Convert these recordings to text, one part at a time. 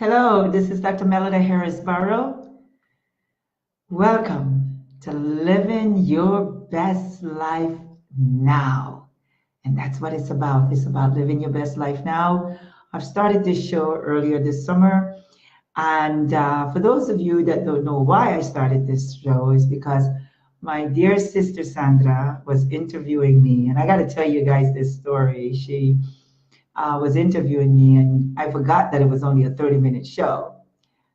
Hello, this is Dr. Melida Harris Barrow. Welcome to Living Your Best Life Now. And that's what it's about. It's about living your best life now. I've started this show earlier this summer. And for those of you that don't know why I started this show is because my dear sister Sandra was interviewing me. And I got to tell you guys this story. She was interviewing me, and I forgot that it was only a 30-minute show.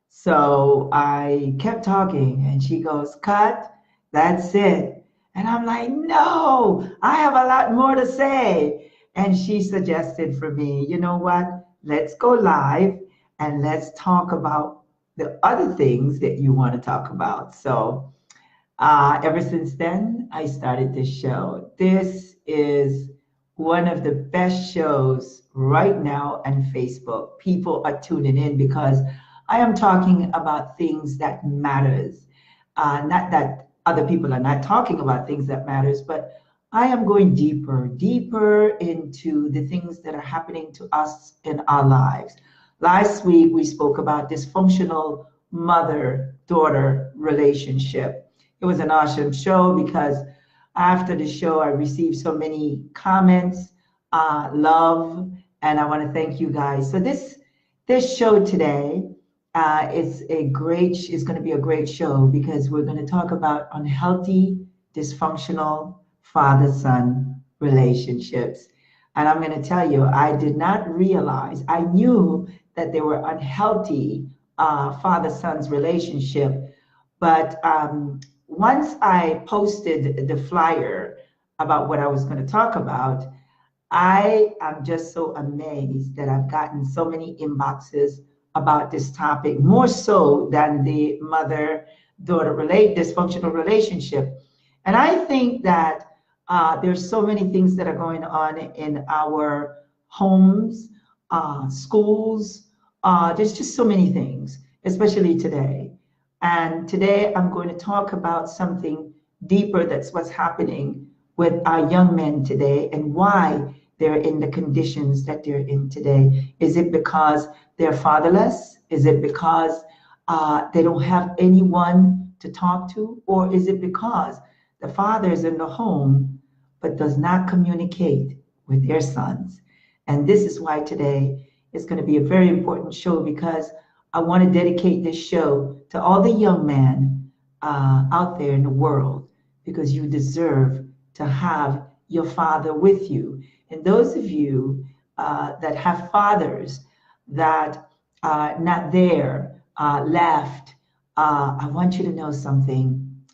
So I kept talking, and she goes, "Cut, that's it." And I'm like, "No, I have a lot more to say." And she suggested for me, you know what? Let's go live and let's talk about the other things that you want to talk about. So ever since then, I started this show. This is one of the best shows right now on Facebook. People are tuning in because I am talking about things that matters. Not that other people are not talking about things that matters, but I am going deeper into the things that are happening to us in our lives. Last week, we spoke about dysfunctional mother-daughter relationship. It was an awesome show because after the show, I received so many comments, love, and I want to thank you guys. So this show today is going to be a great show because we're going to talk about unhealthy, dysfunctional father-son relationships. And I'm going to tell you, I did not realize, I knew that they were unhealthy father-son's relationship, but once I posted the flyer about what I was going to talk about, I am just so amazed that I've gotten so many inboxes about this topic, more so than the mother-daughter dysfunctional relationship. And I think that there's so many things that are going on in our homes, schools. There's just so many things, especially today. And today I'm going to talk about something deeper. That's what's happening with our young men today and why they're in the conditions that they're in today. Is it because they're fatherless? Is it because they don't have anyone to talk to? Or is it because the father is in the home but does not communicate with their sons? And this is why today is going to be a very important show, because I want to dedicate this show to all the young men out there in the world, because you deserve to have your father with you. And those of you that have fathers that are not there, left, I want you to know something.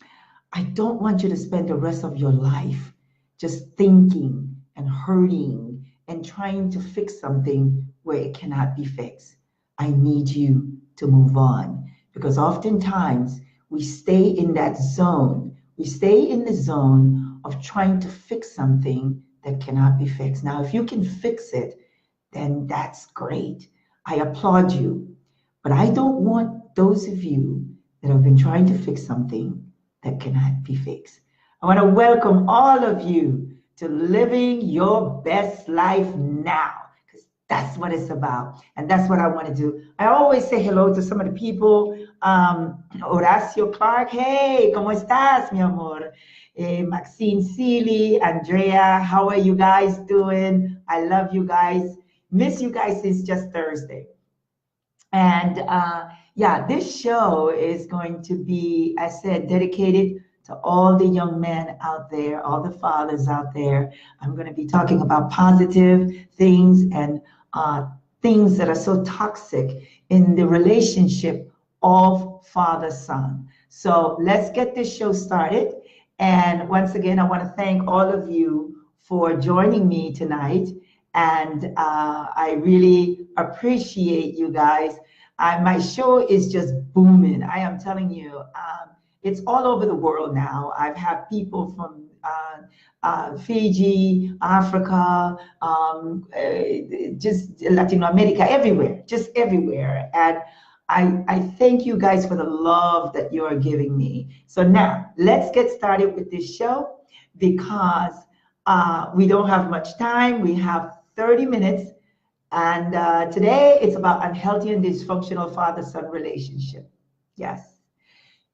I don't want you to spend the rest of your life just thinking and hurting and trying to fix something where it cannot be fixed. I need you to move on, because oftentimes we stay in that zone. We stay in the zone of trying to fix something that cannot be fixed. Now, if you can fix it, then that's great. I applaud you. But I don't want those of you that have been trying to fix something that cannot be fixed. I want to welcome all of you to Living Your Best Life Now. That's what it's about. And that's what I want to do. I always say hello to some of the people. Horacio Clark, hey, ¿cómo estás, mi amor? Maxine Seeley, Andrea, how are you guys doing? I love you guys. Miss you guys since just Thursday. And yeah, this show is going to be, I said, dedicated to all the young men out there, all the fathers out there. I'm going to be talking about positive things and things that are so toxic in the relationship of father-son. So let's get this show started. And once again, I want to thank all of you for joining me tonight. And I really appreciate you guys. My show is just booming. I am telling you, it's all over the world now. I've had people from Fiji, Africa, just Latin America, everywhere, just everywhere. And I thank you guys for the love that you are giving me. So now let's get started with this show, because we don't have much time. We have 30 minutes And today it's about unhealthy and dysfunctional father-son relationship. Yes.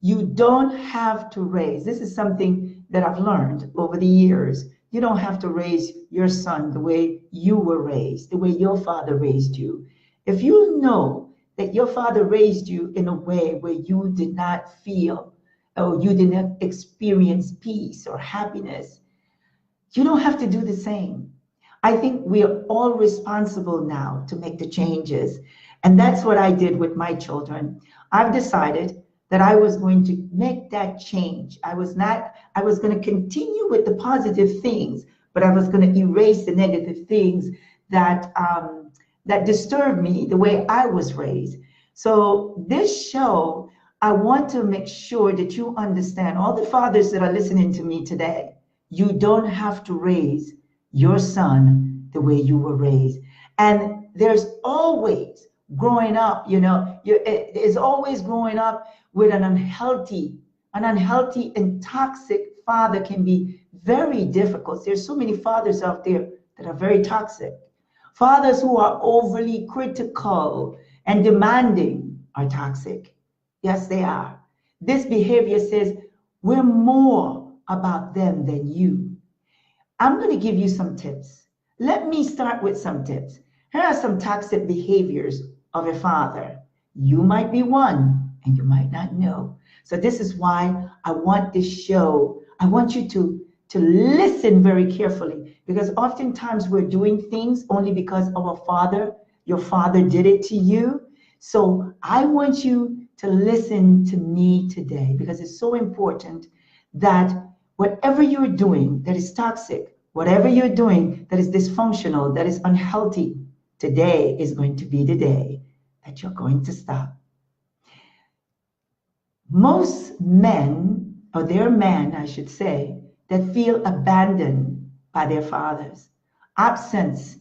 You don't have to raise. This is something that I've learned over the years. You don't have to raise your son the way you were raised, the way your father raised you. If you know that your father raised you in a way where you did not feel or you did not experience peace or happiness, you don't have to do the same. I think we are all responsible now to make the changes. And that's what I did with my children. I've decided that I was going to make that change. I was going to continue with the positive things, but I was going to erase the negative things that that disturbed me the way I was raised. So this show, I want to make sure that you understand, all the fathers that are listening to me today, you don't have to raise your son the way you were raised. And there's always growing up, is always growing up with an unhealthy and toxic father can be very difficult. There's so many fathers out there that are very toxic. Fathers who are overly critical and demanding are toxic. Yes, they are. This behavior says we're more about them than you. I'm going to give you some tips. Let me start with some tips. Here are some toxic behaviors of a father. You might be one and you might not know. So this is why I want this show. I want you to listen very carefully, because oftentimes we're doing things only because your father did it to you. So I want you to listen to me today, because it's so important that whatever you're doing that is toxic, whatever you're doing that is dysfunctional, that is unhealthy, today is going to be the day that you're going to stop. Most men, or they're men, I should say, that feel abandoned by their fathers. Absence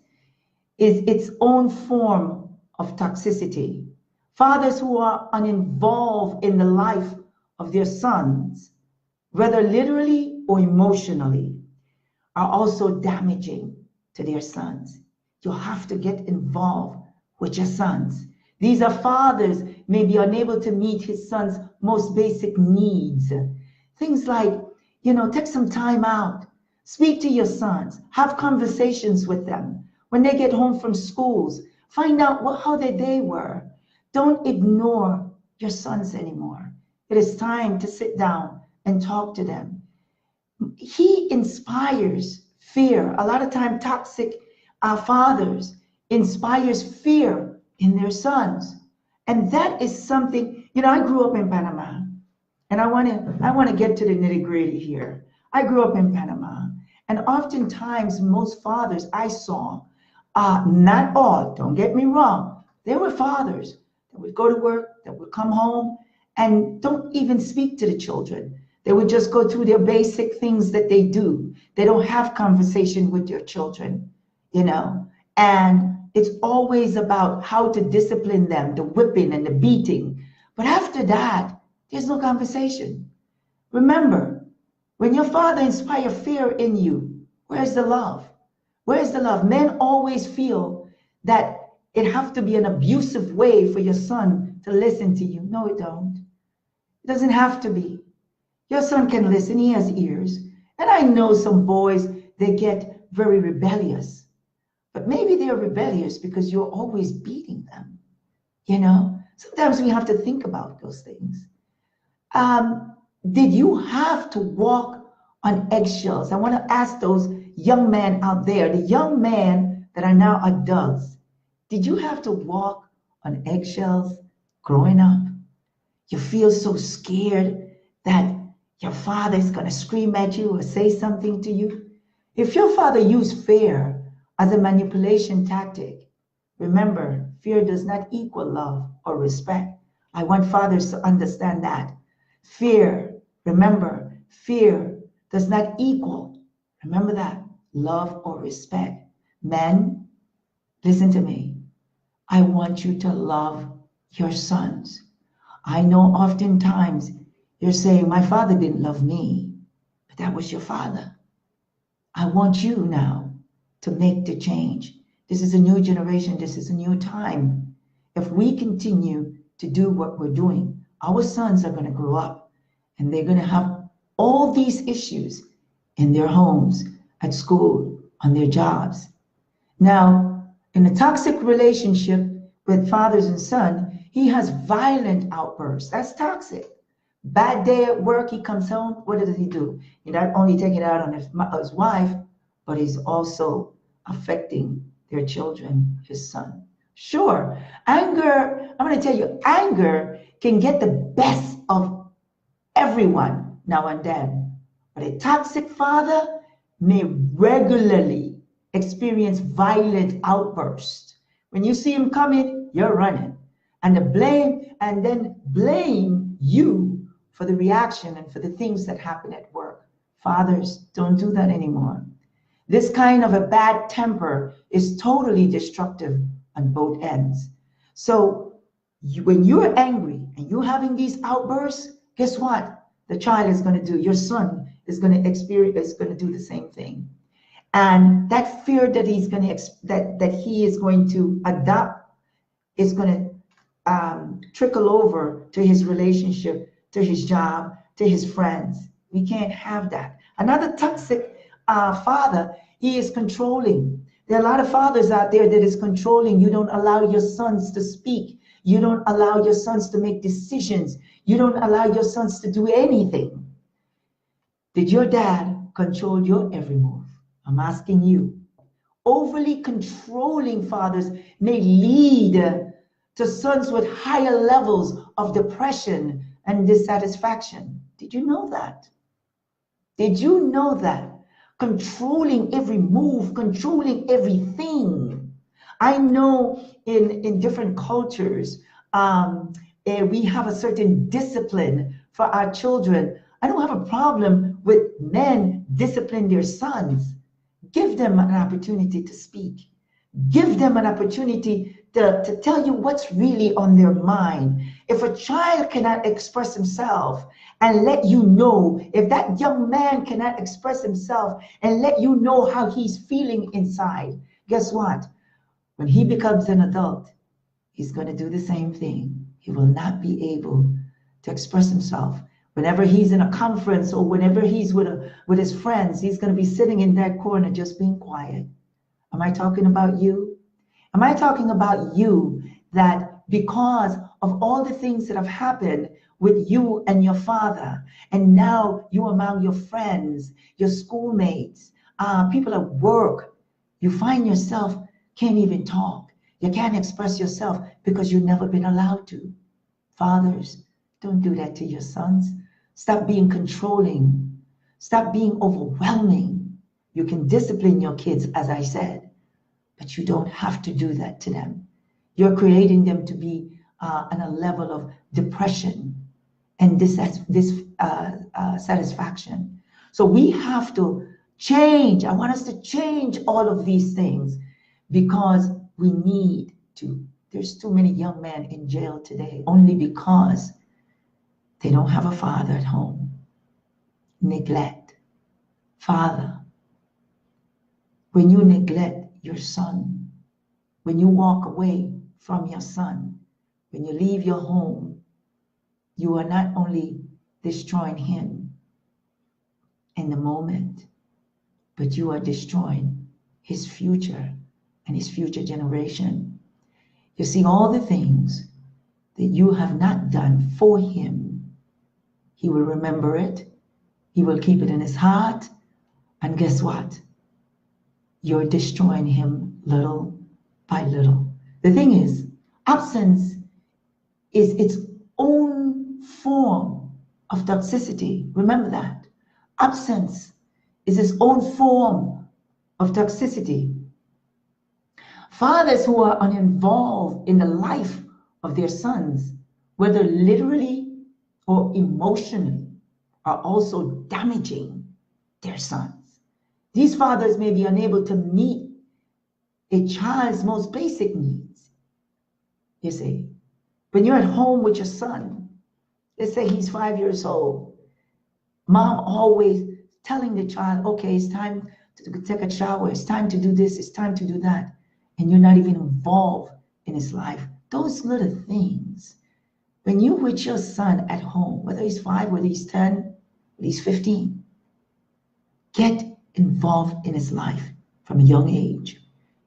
is its own form of toxicity. Fathers who are uninvolved in the life of their sons, whether literally or emotionally, are also damaging to their sons. You have to get involved with your sons. These are fathers may be unable to meet his son's most basic needs. Things like, take some time out, speak to your sons, have conversations with them. When they get home from schools, find out how their day were. Don't ignore your sons anymore. It is time to sit down and talk to them. He inspires fear. A lot of time, toxic fathers inspires fear in their sons. And that is something, I grew up in Panama, and I want to get to the nitty-gritty here. I grew up in Panama, and oftentimes most fathers I saw, not all, don't get me wrong, there were fathers that would go to work, that would come home and don't even speak to the children. They would just go through their basic things that they do. They don't have conversation with their children, and it's always about how to discipline them, the whipping and the beating. But after that, there's no conversation. Remember, when your father inspires fear in you, where's the love? Where's the love? Men always feel that it has to be an abusive way for your son to listen to you. No, it don't. It doesn't have to be. Your son can listen, he has ears. And I know some boys, they get very rebellious. But maybe they're rebellious because you're always beating them. Sometimes we have to think about those things. Did you have to walk on eggshells? I want to ask those young men out there, the young men that are now adults, did you have to walk on eggshells growing up? You feel so scared that your father is going to scream at you or say something to you. If your father used fear as a manipulation tactic, remember, fear does not equal love or respect. I want fathers to understand that. Fear, remember, fear does not equal, remember that, love or respect. Men, listen to me. I want you to love your sons. I know oftentimes you're saying, my father didn't love me, but that was your father. I want you now to make the change. This is a new generation. This is a new time. If we continue to do what we're doing, our sons are going to grow up and they're going to have all these issues in their homes, at school, on their jobs. Now, in a toxic relationship with fathers and son, he has violent outbursts. That's toxic. Bad day at work, he comes home. What does he do? He's not only taking it out on his wife, but he's also affecting their children, his son. Sure, anger, I'm going to tell you, anger can get the best of everyone now and then. But a toxic father may regularly experience violent outbursts. When you see him coming, you're running. And then blame you for the reaction and for the things that happen at work. Fathers, don't do that anymore. This kind of a bad temper is totally destructive on both ends. So when you're angry and you're having these outbursts, guess what? The child is going to do, your son is going to experience, is going to do the same thing. And that fear that he's going to, that he is going to adopt is going to trickle over to his relationship, to his job, to his friends. We can't have that. Another toxic father, he is controlling. There are a lot of fathers out there that is controlling. You don't allow your sons to speak. You don't allow your sons to make decisions. You don't allow your sons to do anything. Did your dad control your every move? I'm asking you. Overly controlling fathers may lead to sons with higher levels of depression and dissatisfaction. Did you know that? Did you know that? Controlling every move, controlling everything. I know in different cultures, we have a certain discipline for our children. I don't have a problem with men disciplining their sons. Give them an opportunity to speak. Give them an opportunity to tell you what's really on their mind. If a child cannot express himself and let you know, if that young man cannot express himself and let you know how he's feeling inside, guess what? When he becomes an adult, he's going to do the same thing. He will not be able to express himself. Whenever he's in a conference or whenever he's with his friends, he's going to be sitting in that corner just being quiet. Am I talking about you? Am I talking about you, that because of all the things that have happened with you and your father, and now you among your friends, your schoolmates, people at work, you find yourself can't even talk. You can't express yourself because you've never been allowed to. Fathers, don't do that to your sons. Stop being controlling. Stop being overwhelming. You can discipline your kids, as I said, but you don't have to do that to them. You're creating them to be on a level of depression and dissatisfaction. So we have to change. I want us to change all of these things because we need to. There's too many young men in jail today only because they don't have a father at home. Neglect. Father, when you neglect your son, when you walk away from your son, when you leave your home, you are not only destroying him in the moment, but you are destroying his future and his future generation. You see, all the things that you have not done for him, he will remember it. He will keep it in his heart. And guess what? You're destroying him little by little. The thing is, absence is its own form of toxicity. Remember that. Absence is its own form of toxicity. Fathers who are uninvolved in the life of their sons, whether literally or emotionally, are also damaging their sons. These fathers may be unable to meet a child's most basic needs. You see, when you're at home with your son, let's say he's 5 years old, mom always telling the child, okay, it's time to take a shower, it's time to do this, it's time to do that. and you're not even involved in his life. Those little things. When you're with your son at home, whether he's 5, whether he's 10, whether he's 15, get involved in his life from a young age.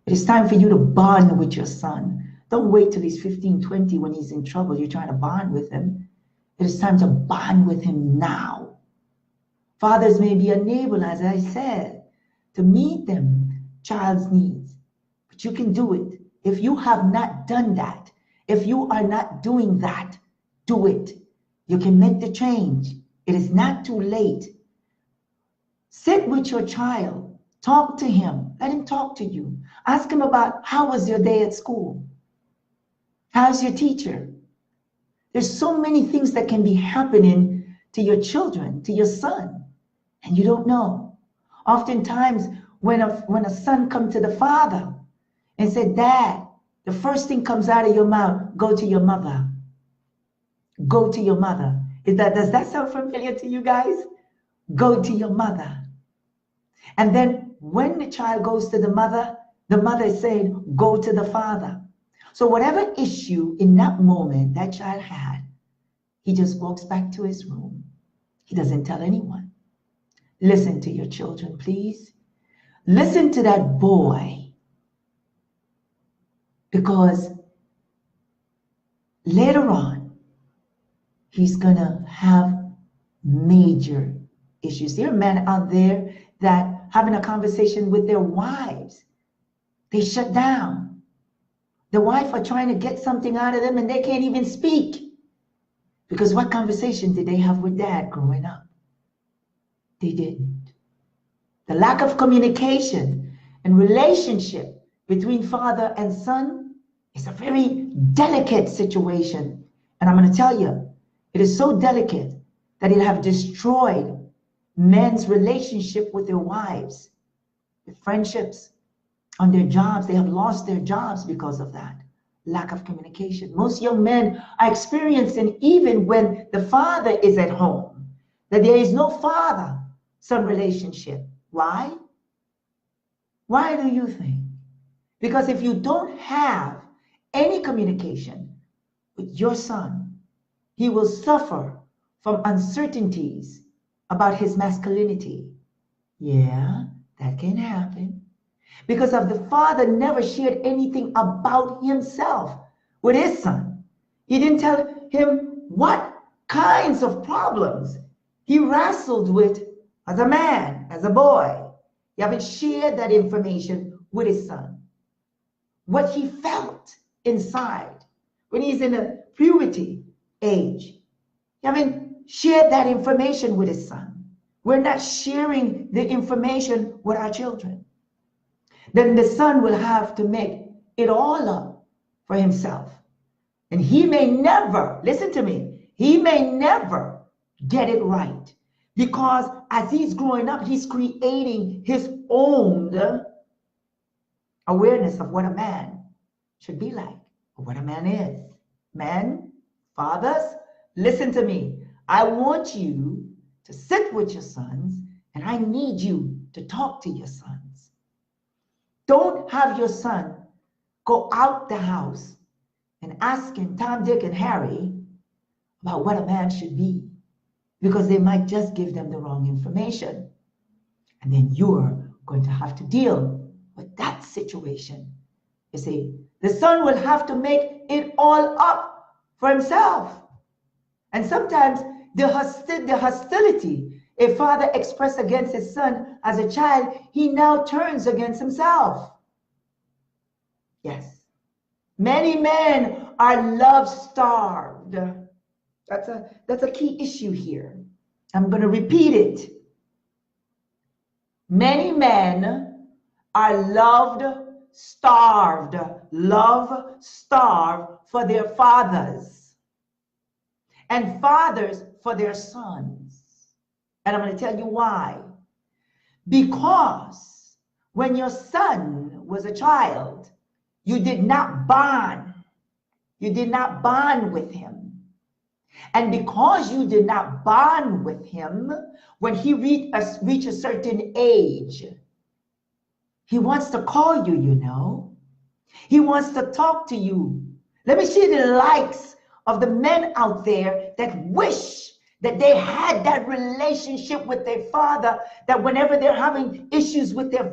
It is time for you to bond with your son. Don't wait till he's 15, 20 when he's in trouble. You're trying to bond with him. It is time to bond with him now. Fathers may be unable, as I said, to meet them child's needs, but you can do it. If you have not done that, if you are not doing that, do it. You can make the change. It is not too late. Sit with your child. Talk to him. Let him talk to you. Ask him about how was your day at school? How's your teacher? There's so many things that can be happening to your children, to your son, and you don't know. Oftentimes, when a son comes to the father and said, Dad, the first thing comes out of your mouth, go to your mother. Go to your mother. Does that sound familiar to you guys? Go to your mother. And then when the child goes to the mother is saying, go to the father. So whatever issue in that moment that child had, he just walks back to his room. He doesn't tell anyone. Listen to your children, please. Listen to that boy. Because later on, he's going to have major issues. There are men out there that having a conversation with their wives, they shut down. The wife are trying to get something out of them and they can't even speak. Because what conversation did they have with dad growing up? They didn't. The lack of communication and relationship between father and son is a very delicate situation. And I'm going to tell you, it is so delicate that it'll have destroyed men's relationship with their wives, with friendships, on their jobs. They have lost their jobs because of that lack of communication. Most young men are experiencing, even when the father is at home, that there is no father-son relationship. Why? Why do you think? Because if you don't have any communication with your son, he will suffer from uncertainties about his masculinity. Yeah, that can happen. Because of the father never shared anything about himself with his son. He didn't tell him what kinds of problems he wrestled with as a man, as a boy. He haven't shared that information with his son. What he felt inside when he's in a puberty age. He haven't shared that information with his son. We're not sharing the information with our children. Then the son will have to make it all up for himself. And he may never, listen to me, he may never get it right. Because as he's growing up, he's creating his own awareness of what a man should be like, or what a man is. Men, fathers, listen to me. I want you to sit with your sons, and I need you to talk to your sons. Don't have your son go out the house and asking Tom, Dick, and Harry about what a man should be, because they might just give them the wrong information. And then you're going to have to deal with that situation. You see, the son will have to make it all up for himself. And sometimes the hostility a father expressed against his son as a child, he now turns against himself. Yes. Many men are love-starved. That's a key issue here. I'm going to repeat it. Many men are love-starved for their fathers, and fathers for their sons. And I'm going to tell you why. Because when your son was a child, you did not bond. You did not bond with him. And because you did not bond with him, when he reached a certain age, he wants to call you, you know. He wants to talk to you. Let me see the likes of the men out there that wish that they had that relationship with their father, that whenever they're having issues with their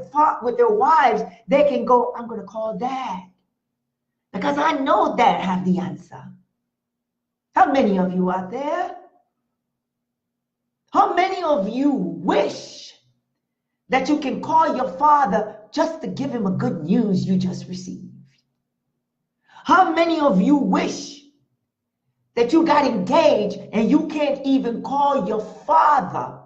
wives, they can go, I'm going to call dad, because I know dad have the answer. How many of you out there? How many of you wish that you can call your father just to give him a good news you just received? How many of you wish that you got engaged and you can't even call your father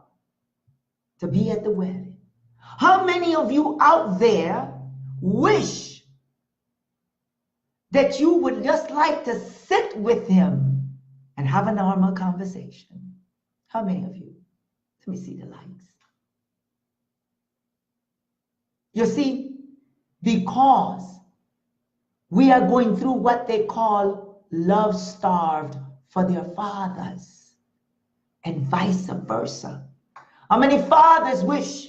to be at the wedding? How many of you out there wish that you would just like to sit with him and have a normal conversation? How many of you? Let me see the likes. You see, because we are going through what they call love starved for their fathers, and vice versa. How many fathers wish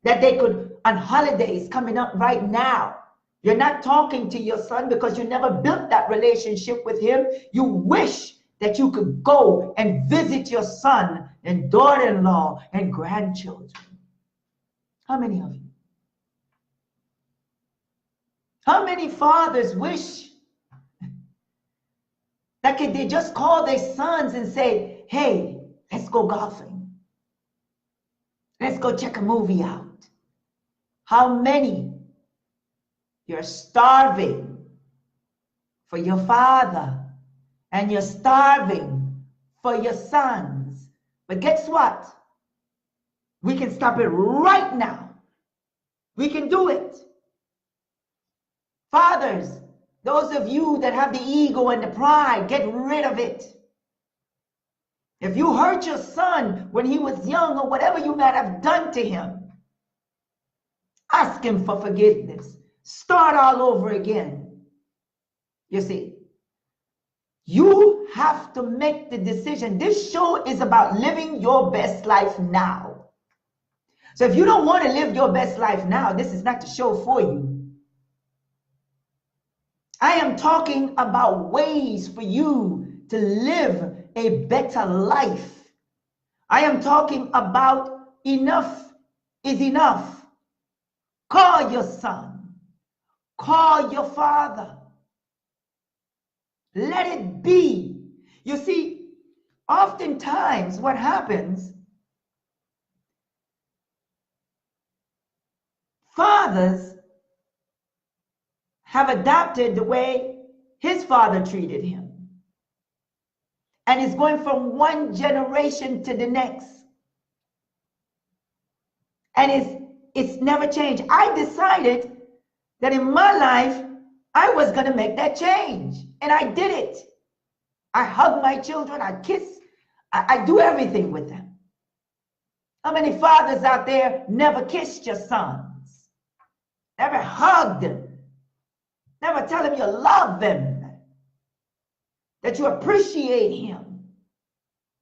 that they could, on holidays coming up right now, you're not talking to your son because you never built that relationship with him. You wish that you could go and visit your son and daughter-in-law and grandchildren. How many of you? How many fathers wish that could they just call their sons and say, hey, let's go golfing. Let's go check a movie out. How many? You're starving for your father, and you're starving for your sons. But guess what? We can stop it right now. We can do it. Fathers, those of you that have the ego and the pride, get rid of it. If you hurt your son when he was young or whatever you might have done to him, ask him for forgiveness. Start all over again. You see, you have to make the decision. This show is about living your best life now. So if you don't want to live your best life now, this is not the show for you. I am talking about ways for you to live a better life. I am talking about enough is enough. Call your son. Call your father. Let it be. You see, oftentimes what happens, fathers have adopted the way his father treated him. And it's going from one generation to the next. And it's never changed. I decided that in my life, I was going to make that change. And I did it. I hug my children. I kiss. I do everything with them. How many fathers out there never kissed your sons? Never hugged them? Never tell him you love him, that you appreciate him.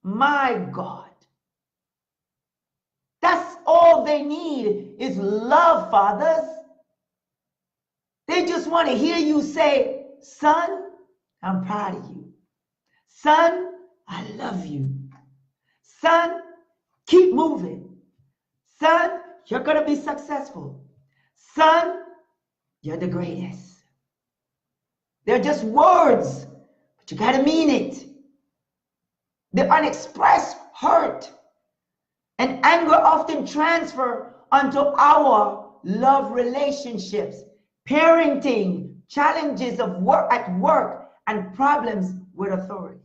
My God. That's all they need is love, fathers. They just want to hear you say, son, I'm proud of you. Son, I love you. Son, keep moving. Son, you're going to be successful. Son, you're the greatest. They're just words, but you got to mean it. The unexpressed hurt and anger often transfer onto our love relationships, parenting, challenges of work at work, and problems with authority.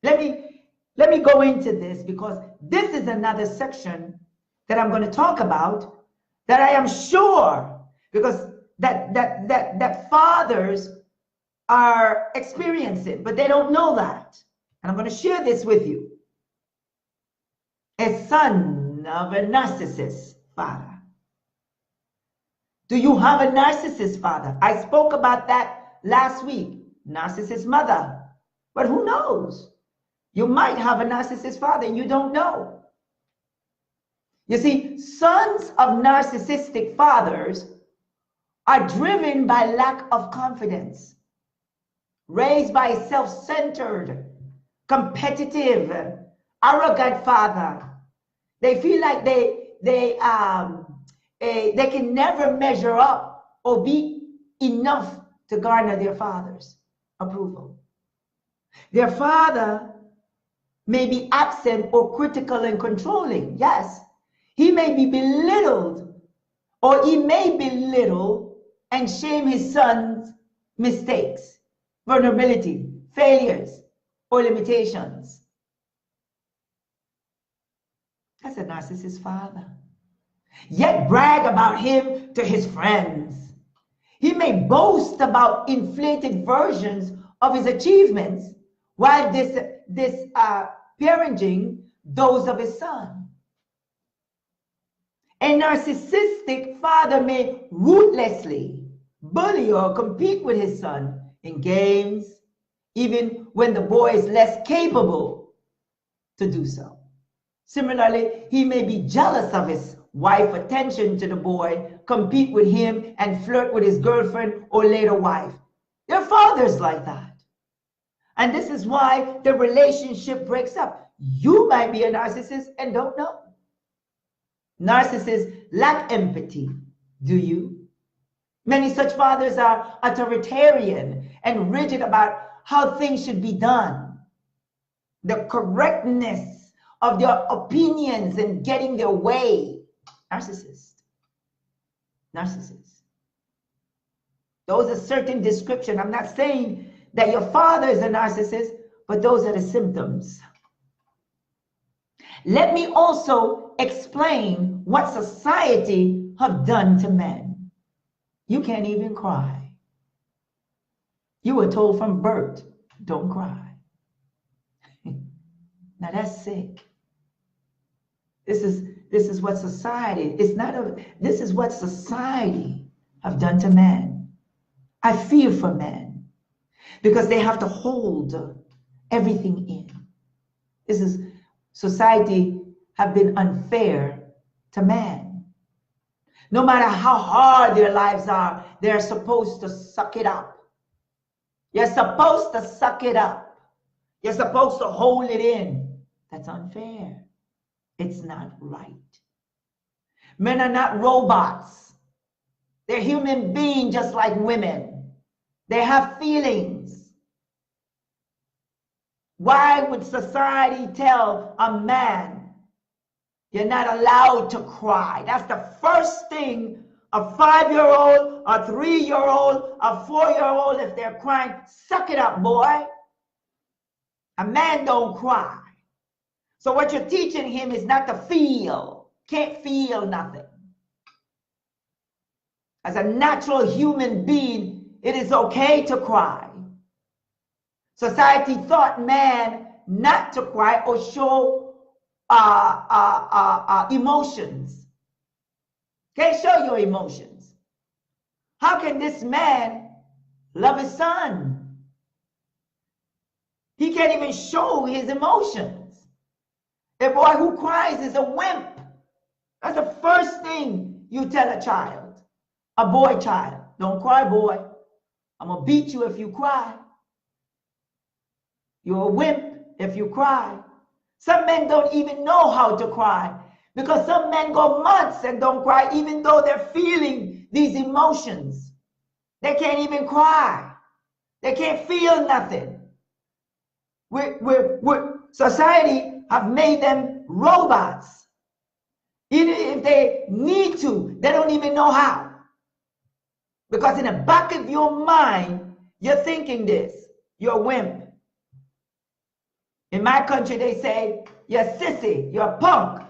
Let me go into this, because this is another section that I'm going to talk about that I am sure, because that fathers are experiencing, but they don't know that. And I'm going to share this with you. A son of a narcissist father. Do you have a narcissist father? I spoke about that last week. Narcissist mother. But who knows? You might have a narcissist father and you don't know. You see, sons of narcissistic fathers are driven by lack of confidence, raised by a self-centered, competitive, arrogant father. They feel like they can never measure up or be enough to garner their father's approval. Their father may be absent or critical and controlling. Yes, he may be belittled, or he may belittle and shame his son's mistakes, vulnerability, failures, or limitations. That's a narcissist father. Yet brag about him to his friends. He may boast about inflated versions of his achievements while disparaging those of his son. A narcissistic father may ruthlessly bully or compete with his son in games, even when the boy is less capable to do so. Similarly, he may be jealous of his wife's attention to the boy, compete with him, and flirt with his girlfriend or later wife. There are fathers like that. And this is why the relationship breaks up. You might be a narcissist and don't know. Narcissists lack empathy, do you? Many such fathers are authoritarian and rigid about how things should be done. The correctness of their opinions and getting their way. Narcissists. Narcissists. Those are certain descriptions. I'm not saying that your father is a narcissist, but those are the symptoms. Let me also explain what society have done to men. You can't even cry. You were told from birth, don't cry. Now that's sick. This is what society, this is what society have done to men. I fear for men because they have to hold everything in. Society have been unfair to man. No matter how hard their lives are, they're supposed to suck it up. You're supposed to suck it up. You're supposed to hold it in. That's unfair. It's not right. Men are not robots. They're human beings just like women. They have feelings. Why would society tell a man you're not allowed to cry? That's the first thing a 5-year-old, a 3-year-old, a 4-year-old, if they're crying, suck it up, boy. A man don't cry. So what you're teaching him is not to feel. Can't feel nothing. As a natural human being, it is okay to cry. Society taught man not to cry or show emotions. Can't show your emotions. How can this man love his son? He can't even show his emotions. A boy who cries is a wimp. That's the first thing you tell a child, a boy child. Don't cry, boy. I'm going to beat you if you cry. You're a wimp if you cry. Some men don't even know how to cry because some men go months and don't cry even though they're feeling these emotions. They can't even cry. They can't feel nothing. Society have made them robots. Even if they need to, they don't even know how. Because in the back of your mind, you're thinking this. You're a wimp. In my country, they say, you're a sissy, you're a punk.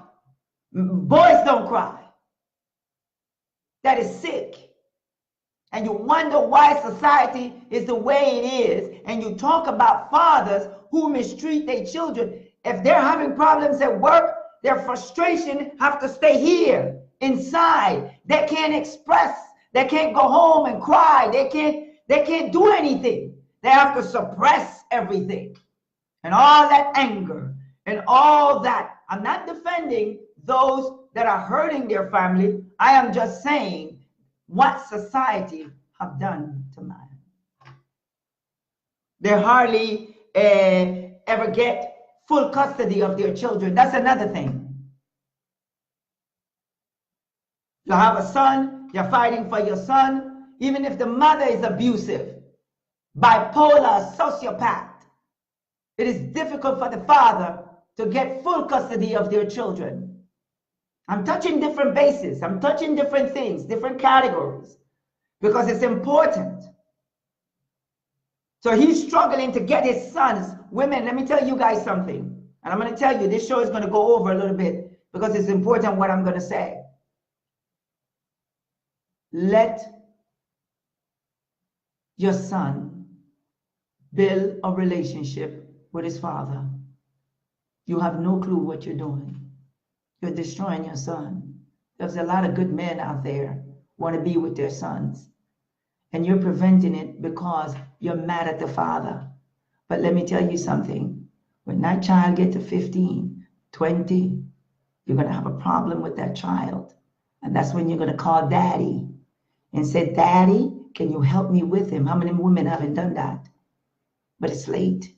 Boys don't cry. That is sick. And you wonder why society is the way it is. And you talk about fathers who mistreat their children. If they're having problems at work, their frustration have to stay here, inside. They can't express. They can't go home and cry. They can't do anything. They have to suppress everything. And all that anger and all that. I'm not defending those that are hurting their family. I am just saying what society have done to man. They hardly ever get full custody of their children. That's another thing. You have a son, you're fighting for your son, even if the mother is abusive, bipolar, sociopath. It is difficult for the father to get full custody of their children. I'm touching different bases. I'm touching different things, different categories, because it's important. So he's struggling to get his sons. Women, let me tell you guys something. And I'm going to tell you, this show is going to go over a little bit because it's important what I'm going to say. Let your son build a relationship with his father. You have no clue what you're doing. You're destroying your son. There's a lot of good men out there who want to be with their sons. And you're preventing it because you're mad at the father. But let me tell you something. When that child gets to 15, 20, you're going to have a problem with that child. And that's when you're going to call daddy and say, Daddy, can you help me with him? How many women haven't done that? But it's late.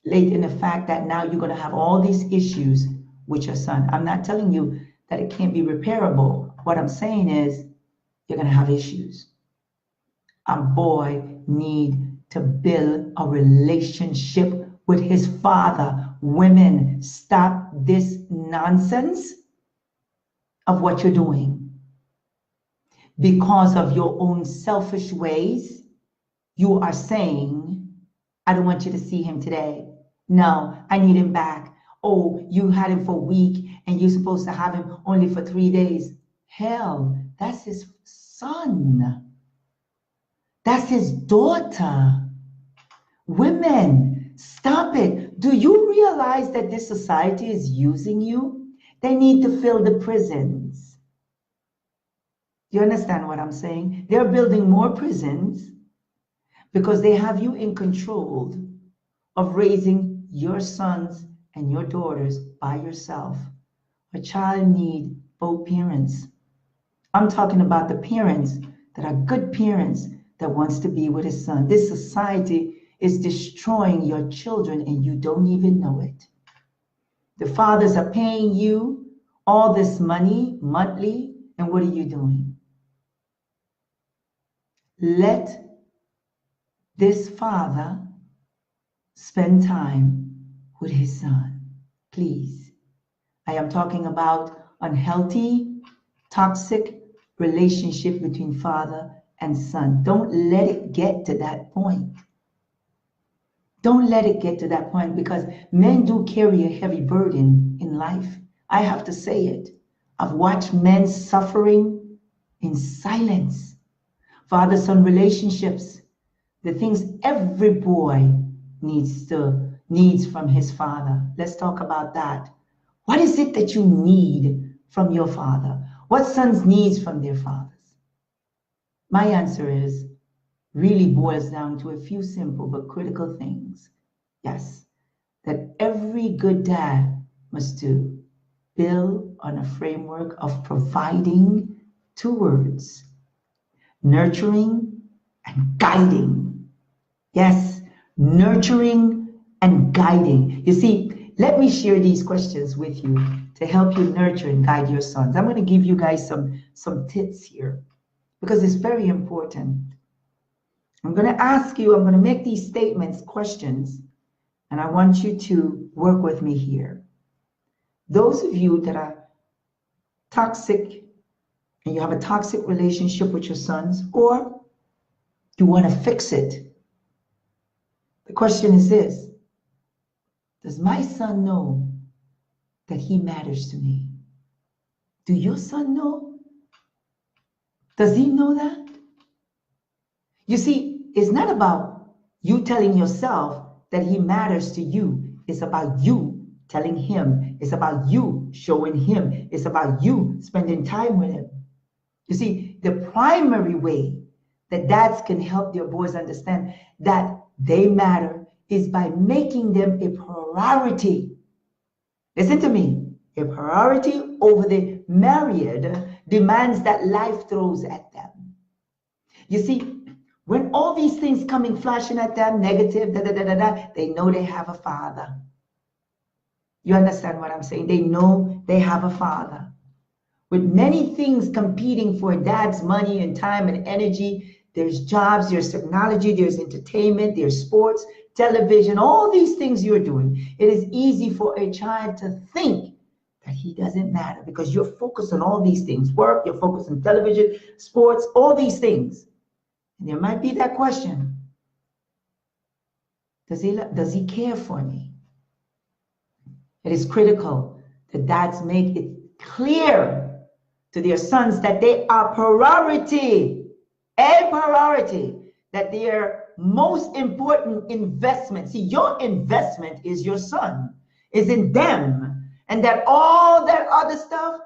Late in the fact that now you're going to have all these issues with your son. I'm not telling you that it can't be repairable. What I'm saying is you're going to have issues. A boy needs to build a relationship with his father. Women, stop this nonsense of what you're doing. Because of your own selfish ways, you are saying, I don't want you to see him today. No, I need him back. Oh, you had him for a week and you're supposed to have him only for 3 days. Hell, that's his son. That's his daughter. Women, stop it. Do you realize that this society is using you? They need to fill the prisons. You understand what I'm saying? They're building more prisons because they have you in control of raising your sons and your daughters by yourself. A child needs both parents. I'm talking about the parents that are good parents that wants to be with his son. This society is destroying your children and you don't even know it. The fathers are paying you all this money monthly, and what are you doing? Let this father spend time with his son, please. I am talking about unhealthy, toxic relationship between father and son. Don't let it get to that point. Don't let it get to that point, because men do carry a heavy burden in life. I have to say it. I've watched men suffering in silence. Father-son relationships, the things every boy needs from his father. Let's talk about that. What is it that you need from your father? What sons needs from their fathers? My answer is really boils down to a few simple but critical things. Yes, that every good dad must do. Build on a framework of providing 2 words: nurturing and guiding. Yes, nurturing and guiding. You see, let me share these questions with you to help you nurture and guide your sons. I'm going to give you guys some tips here because it's very important. I'm going to ask you, I'm going to make these statements questions, and I want you to work with me here. Those of you that are toxic and you have a toxic relationship with your sons, or you want to fix it, the question is this: does my son know that he matters to me? Do your son know? Does he know that? You see, it's not about you telling yourself that he matters to you. It's about you telling him. It's about you showing him. It's about you spending time with him. You see, the primary way that dads can help their boys understand that they matter is by making them a priority. Listen to me. A priority over the myriad demands that life throws at them. You see, when all these things coming flashing at them, negative, they know they have a father. You understand what I'm saying? They know they have a father. With many things competing for dad's money and time and energy, there's jobs, there's technology, there's entertainment, there's sports, television, all these things you're doing. It is easy for a child to think that he doesn't matter because you're focused on all these things. Work, you're focused on television, sports, all these things. And there might be that question. Does he care for me? It is critical that dads make it clear to their sons that they are priority, a priority, that their most important investment, see, your investment is your son, is in them, and that all that other stuff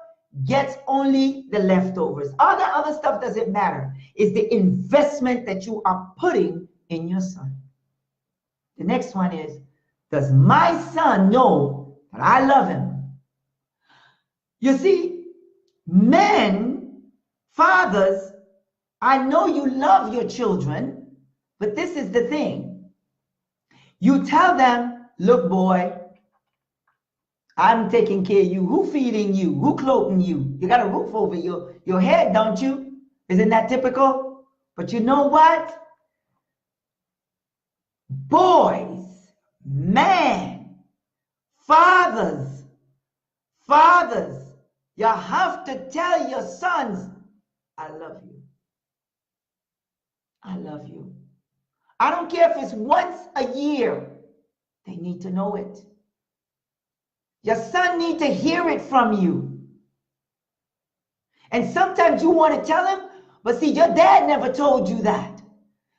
gets only the leftovers. All that other stuff doesn't matter. It's the investment that you are putting in your son. The next one is, does my son know that I love him? You see, men, fathers, I know you love your children, but this is the thing. You tell them, look, boy, I'm taking care of you. Who feeding you? Who clothing you? You got a roof over your head, don't you? Isn't that typical? But you know what? Boys, man, fathers, you have to tell your sons, I love you. I love you. I don't care if it's once a year. They need to know it. Your son needs to hear it from you. And sometimes you want to tell him, but see, your dad never told you that.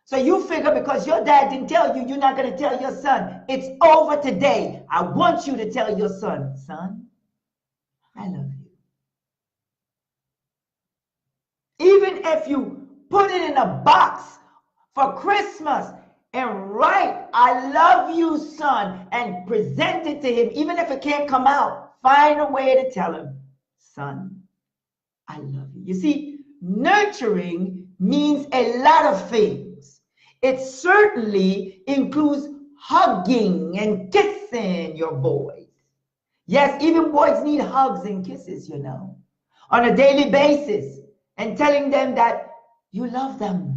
So you figure because your dad didn't tell you, you're not going to tell your son. It's over today. I want you to tell your son, son, I love you. Even if you put it in a box for Christmas and write, I love you, son, and present it to him, even if it can't come out, find a way to tell him, son, I love you. You see, nurturing means a lot of things. It certainly includes hugging and kissing your boys. Yes, even boys need hugs and kisses, you know, on a daily basis, and telling them that you love them.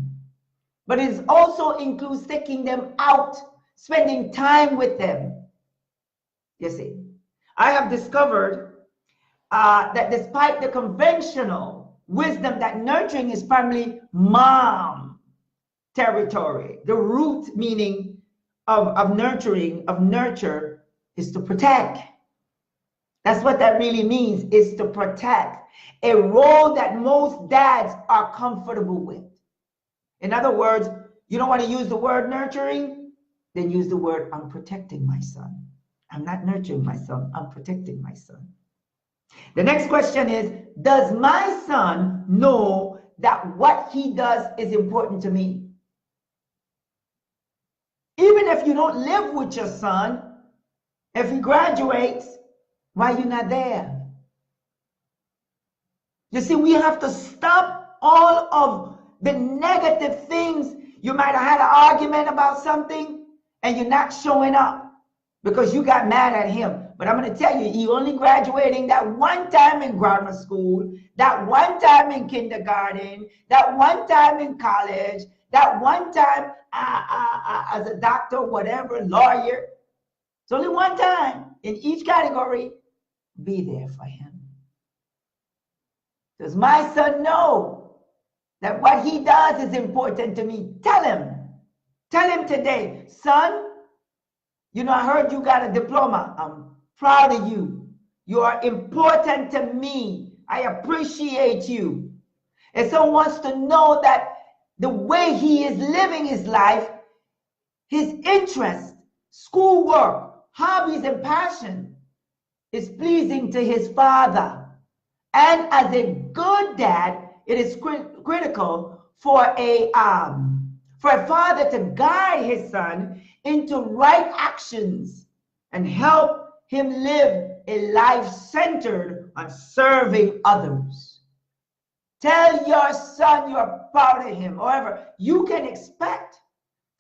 But it also includes taking them out, spending time with them. You see, I have discovered that despite the conventional wisdom that nurturing is primarily mom territory, the root meaning of nurture is to protect. That's what that really means, is to protect. A role that most dads are comfortable with. In other words, you don't want to use the word nurturing, then use the word, I'm protecting my son. I'm not nurturing my son, I'm protecting my son. The next question is, does my son know that what he does is important to me? Even if you don't live with your son, if he graduates, why are you not there? You see, we have to stop all of the negative things. You might have had an argument about something and you're not showing up because you got mad at him. But I'm going to tell you, he only graduating that one time in grammar school, that one time in kindergarten, that one time in college, that one time as a doctor, whatever, lawyer. It's only one time in each category. Be there for him. Does my son know that what he does is important to me? Tell him. Tell him today, son, you know, I heard you got a diploma. I'm proud of you. You are important to me. I appreciate you. And someone wants to know that the way he is living his life, his interest, schoolwork, hobbies, and passion is pleasing to his father. And as a good dad, it is critical for a father to guide his son into right actions and help him live a life centered on serving others. Tell your son you're proud of him. However, you can expect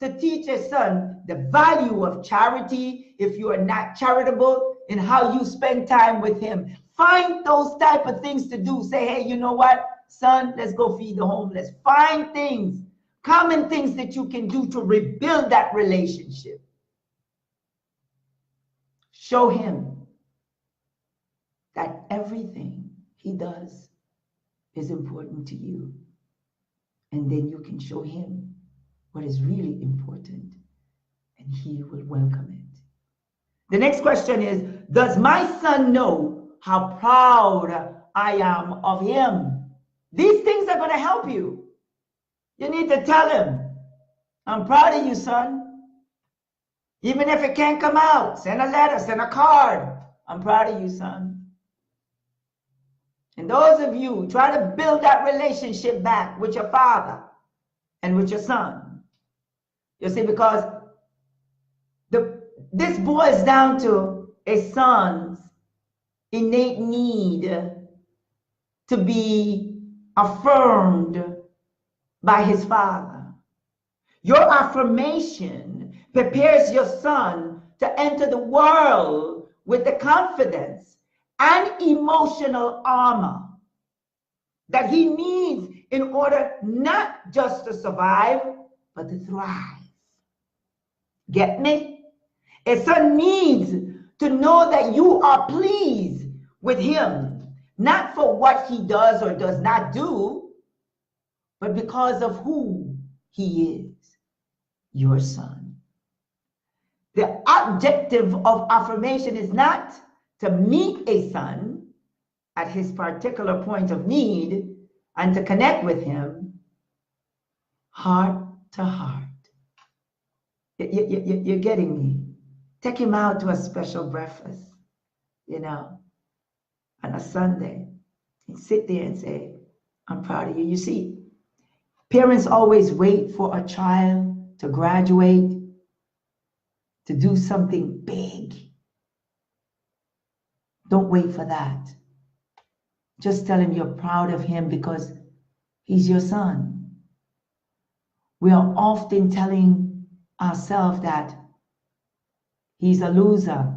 to teach a son the value of charity if you are not charitable in how you spend time with him. Find those type of things to do. Say, hey, you know what, son, let's go feed the homeless. Find things, common things that you can do to rebuild that relationship. Show him that everything he does is important to you. And then you can show him what is really important, and he will welcome it. The next question is, does my son know how proud I am of him? These things are going to help you. You need to tell him, I'm proud of you, son. Even if it can't come out, send a letter, send a card. I'm proud of you, son. And those of you try to build that relationship back with your father and with your son. You see, because this boils down to a son's innate need to be affirmed by his father. Your affirmation prepares your son to enter the world with the confidence and emotional armor that he needs in order not just to survive, but to thrive. Get me? A son needs to know that you are pleased with him, not for what he does or does not do, but because of who he is, your son. The objective of affirmation is not to meet a son at his particular point of need and to connect with him heart to heart. You're getting me? Take him out to a special breakfast, on a Sunday. And sit there and say, I'm proud of you. You see, parents always wait for a child to graduate, to do something big. Don't wait for that. Just tell him you're proud of him because he's your son. We are often telling ourselves that he's a loser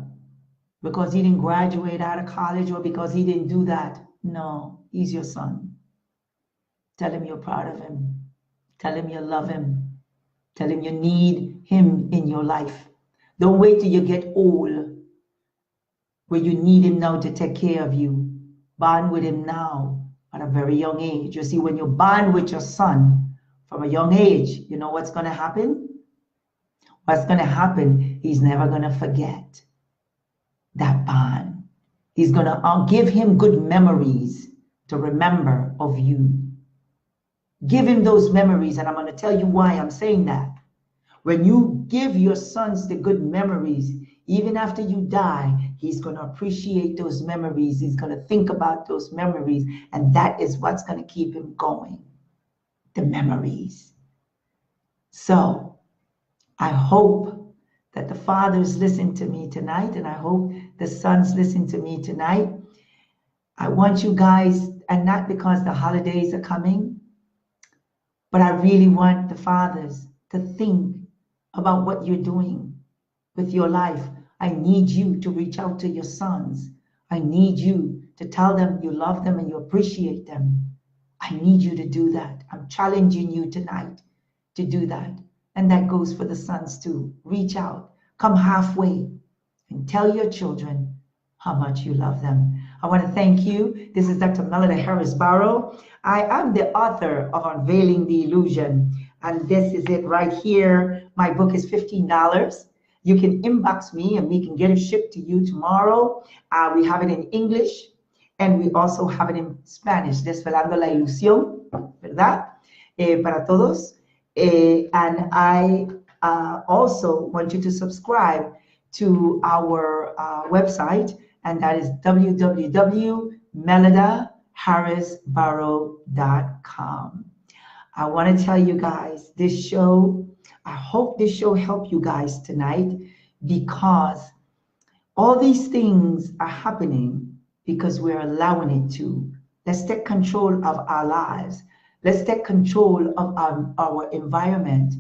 because he didn't graduate out of college or because he didn't do that. No, he's your son. Tell him you're proud of him. Tell him you love him. Tell him you need him in your life. Don't wait till you get old where you need him now to take care of you. Bond with him now at a very young age. You see, when you bond with your son from a young age, you know what's going to happen? What's going to happen? He's never going to forget that bond. He's going to give him good memories to remember of you. Give him those memories, and I'm going to tell you why I'm saying that. When you give your sons the good memories, even after you die, he's going to appreciate those memories. He's going to think about those memories, and that is what's going to keep him going. The memories. So, I hope that the fathers listen to me tonight, and I hope the sons listen to me tonight. I want you guys, and not because the holidays are coming, but I really want the fathers to think about what you're doing with your life. I need you to reach out to your sons. I need you to tell them you love them and you appreciate them. I need you to do that. I'm challenging you tonight to do that. And that goes for the sons too. Reach out, come halfway, and tell your children how much you love them. I want to thank you. This is Dr. Melida Harris Barrow. I am the author of Unveiling the Illusion, and this is it right here. My book is $15. You can inbox me and we can get it shipped to you tomorrow. We have it in English and we also have it in Spanish. Desvelando la ilusión, ¿verdad? Para todos. And I also want you to subscribe to our website, and that is www.melidaharrisbarrow.com. I want to tell you guys, this show, I hope this show helped you guys tonight, because All these things are happening because we're allowing it to. Let's take control of our lives. Let's take control of our environment.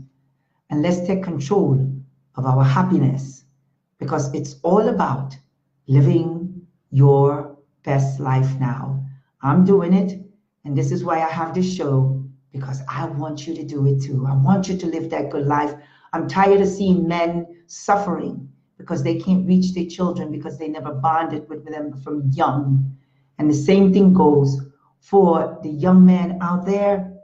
And let's take control of our happiness, because it's all about living your best life now. I'm doing it, and this is why I have this show, because I want you to do it too. I want you to live that good life. I'm tired of seeing men suffering because they can't reach their children because they never bonded with them from young. And the same thing goes for the young man out there.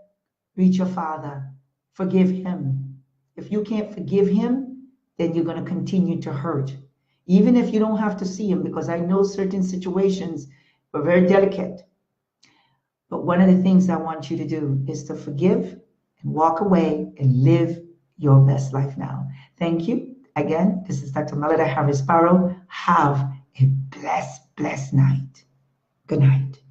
Reach your father. Forgive him. If you can't forgive him, then you're going to continue to hurt. Even if you don't have to see him, because I know certain situations are very delicate. But one of the things I want you to do is to forgive and walk away and live your best life now. Thank you. Again, this is Dr. Melida Barrow. Have a blessed night. Good night.